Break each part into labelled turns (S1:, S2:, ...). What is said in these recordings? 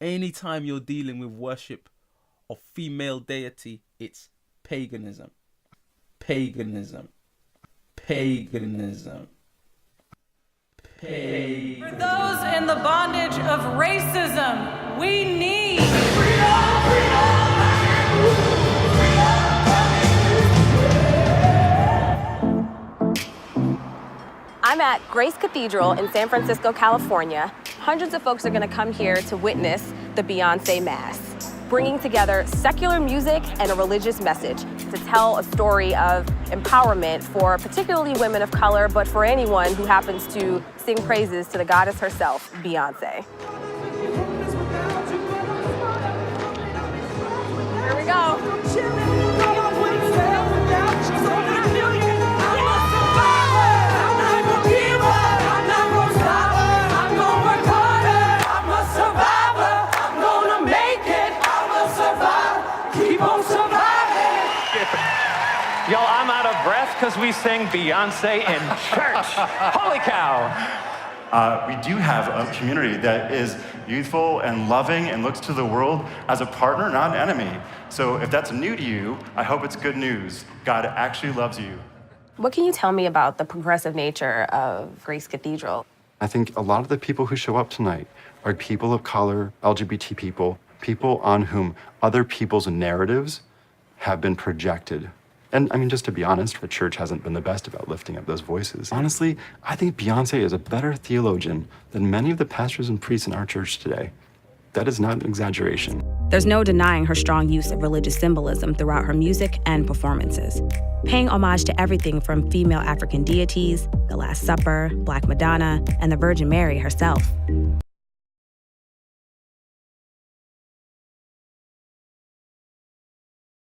S1: Anytime you're dealing with worship of female deity, it's paganism. Paganism. Paganism.
S2: For those in the bondage of racism, we need freedom,
S3: I'm at Grace Cathedral in San Francisco, California. Hundreds of folks are going to come here to witness the Beyonce Mass, bringing together secular music and a religious message to tell a story of empowerment for particularly women of color, but for anyone who happens to sing praises to the goddess herself, Beyonce. Here we go.
S4: Y'all, I'm out of breath because we sang Beyonce in church. Holy cow.
S5: We do have a community that is youthful and loving and looks to the world as a partner, not an enemy. So if that's new to you, I hope it's good news. God actually loves you.
S3: What can you tell me about the progressive nature of Grace Cathedral?
S6: I think a lot of the people who show up tonight are people of color, LGBT people, people on whom other people's narratives have been projected. And I mean, just to be honest, the church hasn't been the best about lifting up those voices. Honestly, I think Beyonce is a better theologian than many of the pastors and priests in our church today. That is not an exaggeration.
S7: There's no denying her strong use of religious symbolism throughout her music and performances, paying homage to everything from female African deities, the Last Supper, Black Madonna, and the Virgin Mary herself.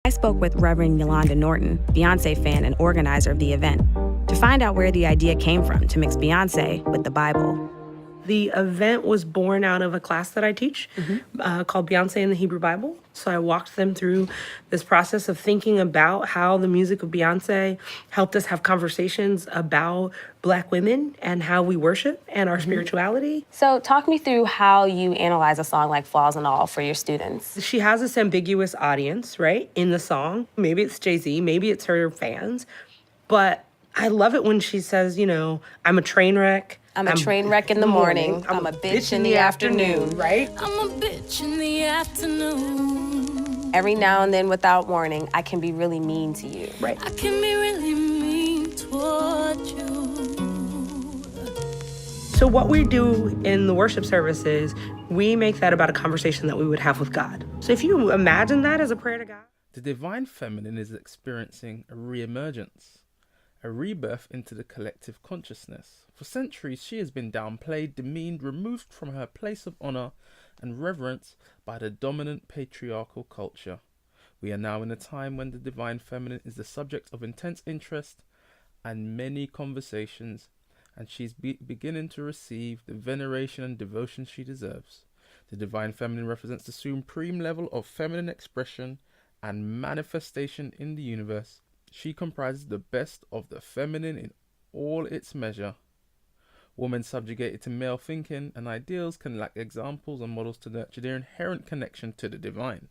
S7: I spoke with Reverend Yolanda Norton, Beyonce fan and organizer of the event, to find out where the idea came from to mix Beyonce with the Bible.
S8: The event was born out of a class that I teach called Beyonce in the Hebrew Bible. So I walked them through this process of thinking about how the music of Beyonce helped us have conversations about Black women and how we worship and our spirituality.
S3: So talk me through how you analyze a song like Flaws and All for your students.
S8: She has this ambiguous audience, right, in the song. Maybe it's Jay-Z, maybe it's her fans. But I love it when she says, you know, I'm a train wreck.
S3: I'm a train wreck in the morning. I'm a bitch in the afternoon.
S8: Right?
S2: I'm a bitch in the afternoon.
S3: Every now and then, without warning, I can be really mean to you.
S8: Right.
S2: I can be really mean toward you.
S8: So what we do in the worship service is we make that about a conversation that we would have with God. So if you imagine that as a prayer to God.
S1: The divine feminine is experiencing a re-emergence, a rebirth into the collective consciousness. For centuries, she has been downplayed, demeaned, removed from her place of honor and reverence by the dominant patriarchal culture. We are now in a time when the divine feminine is the subject of intense interest and many conversations, and she's beginning to receive the veneration and devotion she deserves. The divine feminine represents the supreme level of feminine expression and manifestation in the universe. She comprises the best of the feminine in all its measure. Women subjugated to male thinking and ideals can lack examples and models to nurture their inherent connection to the divine.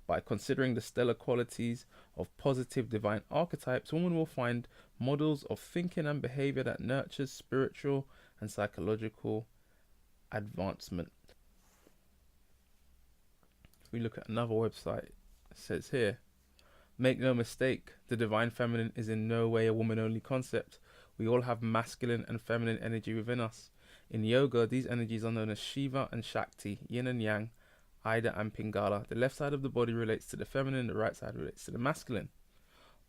S1: By considering the stellar qualities of positive divine archetypes, women will find models of thinking and behavior that nurtures spiritual and psychological advancement. If we look at another website, it says here, make no mistake, the divine feminine is in no way a woman-only concept. We all have masculine and feminine energy within us. In yoga, these energies are known as Shiva and Shakti, yin and yang, Ida and Pingala. The left side of the body relates to the feminine, the right side relates to the masculine.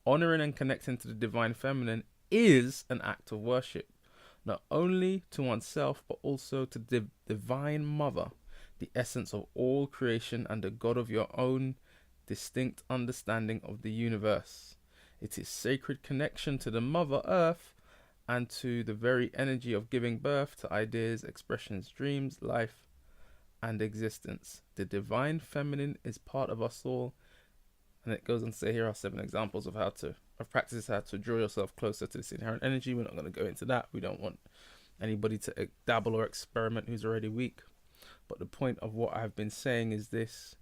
S1: Honoring and connecting to the divine feminine is an act of worship, not only to oneself, but also to the divine mother, the essence of all creation and the God of your own distinct understanding of the universe. It is sacred connection to the Mother Earth and to the very energy of giving birth to ideas, expressions, dreams, life, and existence. The divine feminine is part of us all, and it goes on to say here are 7 examples of practices how to draw yourself closer to this inherent energy. We're not going to go into that. We don't want anybody to dabble or experiment who's already weak. But the point of what I've been saying is this: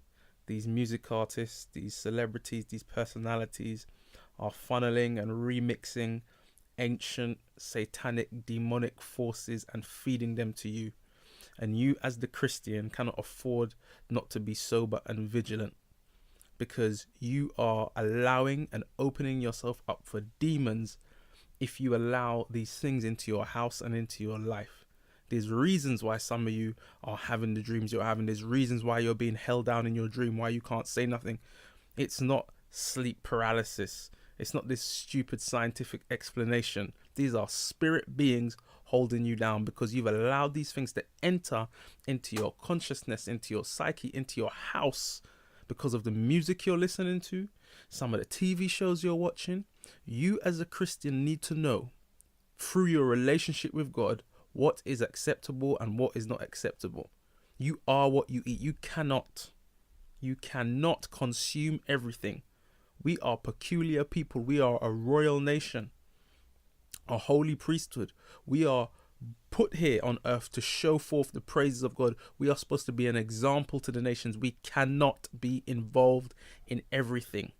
S1: these music artists, these celebrities, these personalities are funneling and remixing ancient satanic demonic forces and feeding them to you. And you as the Christian cannot afford not to be sober and vigilant, because you are allowing and opening yourself up for demons if you allow these things into your house and into your life. There's reasons why some of you are having the dreams you're having. There's reasons why you're being held down in your dream, why you can't say nothing. It's not sleep paralysis. It's not this stupid scientific explanation. These are spirit beings holding you down because you've allowed these things to enter into your consciousness, into your psyche, into your house, because of the music you're listening to, some of the TV shows you're watching. You as a Christian need to know, through your relationship with God, what is acceptable and what is not acceptable. You are what you eat. You cannot consume everything. We are peculiar people. We are a royal nation, a holy priesthood. We are put here on earth to show forth the praises of God. We are supposed to be an example to the nations. We cannot be involved in everything.